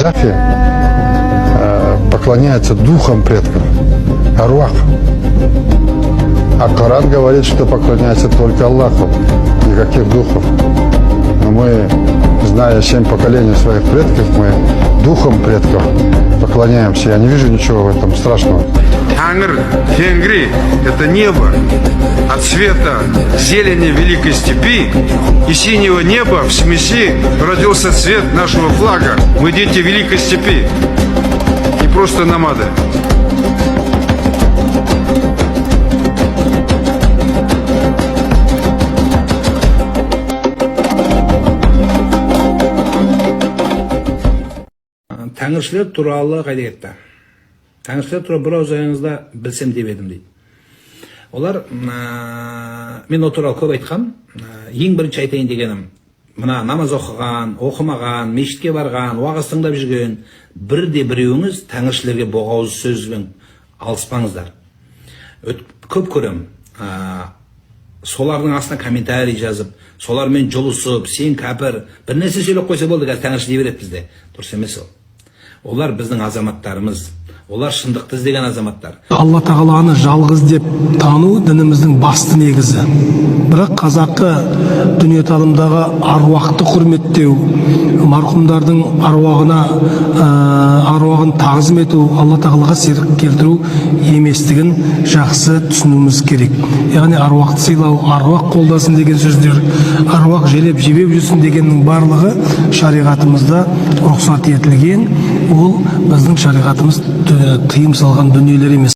ханафи поклоняются духам предков, аруах. А Коран говорит, что поклоняется только Аллаху, никаких духов. Но мы, зная 7 поколений своих предков, мы духом предков поклоняемся. Я не вижу ничего в этом страшного. Тангр, Тенгри – это небо. От цвета зелени великой степи и синего неба в смеси родился цвет нашего флага. Мы дети великой степи, не просто намады. Тәңіршілер туралы қайда кетті? Тәңіршілер туралы бір ауыз ойыңызда білсем деп едім дейді. Олар, мен о туралы көп айтқам, ең бірінші айтайын дегенім, мына намаз оқыған, оқымаған, мешітке барған, уағыз тыңдап жүрген бірде біреуіңіз тәңіршілерге боғауыз сөзбен алыспаңыздар. Көп көрем, солардың астына комментарий жазып, солармен жұлысып, сен кәпір, бір нәрсе сөйлеп қойса болды, қазір тәңіршіл дей береді бізде. Дұрыс емес ол. Олар біздің азаматтарымыз. Олар шындықты іздеген азаматтар. Алла тағаланы жалғыз деп тану дініміздің басты негізі. Бірақ қазақы дүниетанымдағы аруақты құрметтеу, марқұмдардың аруағын тағзым ету, Алла тағалаға серік келтіру еместігін жақсы түсінуіміз керек. Яғни аруақты сыйлау, аруақ қолдасын деген сөздер, аруақ желеп жебеп жүрсін дегеннің барлығы шариғатымызда рұқсат етілген. Ол біздің шариғатымыз тыйым салған дүниелер емес.